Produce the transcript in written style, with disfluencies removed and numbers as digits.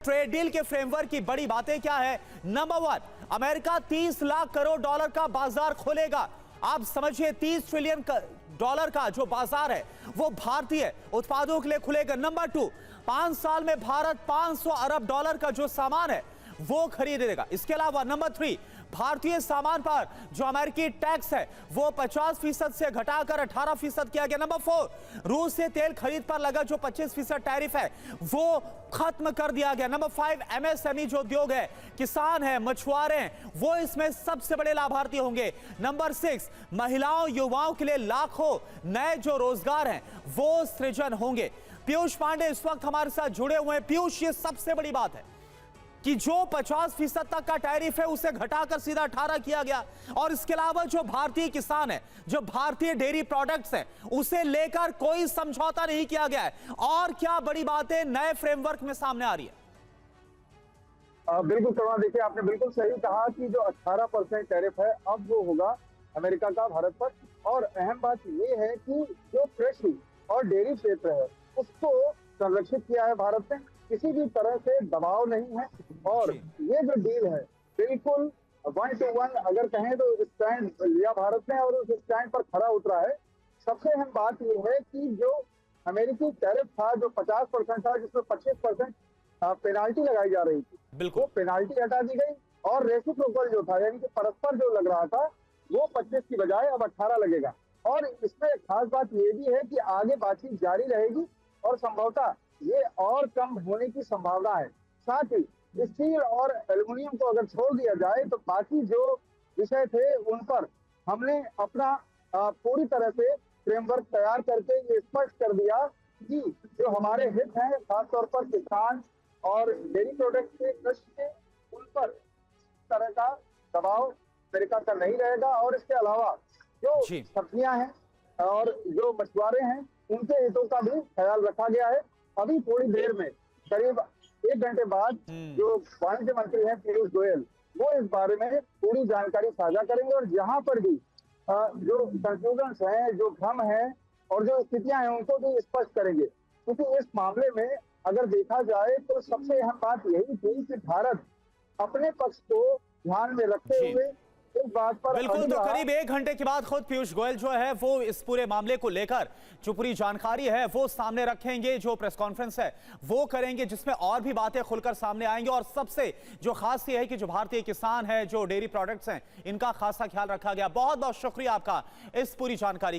Trade deal के framework की बड़ी बातें क्या है? Number 1, America 30 lakh crore dollar का बाजार खोलेगा। आप समझिए 30 ट्रिलियन डॉलर का जो बाजार है वो भारतीय उत्पादों के लिए खुलेगा। नंबर 2, 5 साल में भारत 500 अरब डॉलर का जो सामान है वो खरीदेगा। इसके अलावा नंबर 3, भारतीय सामान पर जो अमेरिकी टैक्स है वो 50% से घटाकर 18% किया गया। नंबर 4, रूस से तेल खरीद पर लगा जो 25% टैरिफ है वो खत्म कर दिया गया। नंबर 5, एमएसएमई जो उद्योग है, किसान है, मछुआरे हैं, वो इसमें सबसे बड़े लाभार्थी होंगे। नंबर 6, महिलाओं युवाओं के लिए लाखों नए जो रोजगार हैं वो सृजन होंगे। पीयूष पांडे इस वक्त हमारे साथ जुड़े हुए हैं। पीयूष, ये सबसे बड़ी बात है कि जो 50% तक का टैरिफ है उसे घटाकर सीधा 18 किया गया, और इसके अलावा जो भारतीय किसान है, जो भारतीय डेयरी प्रोडक्ट्स हैं, उसे लेकर कोई समझौता नहीं किया गया है। और क्या बड़ी बातें नए फ्रेमवर्क में सामने आ रही है? बिल्कुल करुणा, देखिए आपने बिल्कुल सही कहा कि जो 18% टैरिफ है अब वो होगा अमेरिका का भारत पर। और अहम बात ये है कि जो कृषि और डेयरी क्षेत्र है उसको संरक्षित किया है भारत ने, किसी भी तरह से दबाव नहीं है। और ये जो डील है बिल्कुल 1 to 1 अगर कहें तो स्टैंड लिया भारत ने और उस स्टैंड पर खरा उतरा है। सबसे अहम बात ये है कि जो अमेरिकी टैरिफ था जो 50% था, जिसमें 25% पेनाल्टी लगाई जा रही थी, वो पेनाल्टी हटा दी गई। और रेसिप्रोकल जो था यानी कि परस्पर जो लग रहा था वो 25 की बजाय अब 18 लगेगा। और इसमें खास बात ये भी है कि आगे बातचीत जारी रहेगी और संभवतः ये और कम होने की संभावना है। साथ ही स्टील और एल्युमिनियम को अगर छोड़ दिया जाए तो बाकी जो विषय थे उन पर हमने अपना पूरी तरह से फ्रेमवर्क तैयार करके ये स्पष्ट कर दिया कि जो हमारे हित हैं खासतौर पर किसान और डेयरी प्रोडक्ट के कृषि के, उन पर इस तरह का दबाव अमेरिका का नहीं रहेगा। और इसके अलावा जो सब्जियां हैं और जो मछुआरे हैं उनके हितों का भी ख्याल रखा गया है। अभी थोड़ी देर में करीब 1 घंटे बाद जो वाणिज्य मंत्री हैं पीयूष गोयल, वो इस बारे में पूरी जानकारी साझा करेंगे। और जहां पर भी जो कंफ्यूजन है, जो भ्रम है और जो स्थितियां हैं उनको भी स्पष्ट करेंगे। क्योंकि इस मामले में अगर देखा जाए तो सबसे अहम बात यही थी कि भारत अपने पक्ष को ध्यान में रखते हुए इस बात पर बिल्कुल। तो करीब 1 घंटे के बाद खुद पीयूष गोयल जो है वो इस पूरे मामले को लेकर जो पूरी जानकारी है वो सामने रखेंगे, जो प्रेस कॉन्फ्रेंस है वो करेंगे, जिसमें और भी बातें खुलकर सामने आएंगी। और सबसे जो खास ये है कि जो भारतीय किसान है, जो डेयरी प्रोडक्ट्स हैं, इनका खासा ख्याल रखा गया। बहुत बहुत शुक्रिया आपका इस पूरी जानकारी के लिए।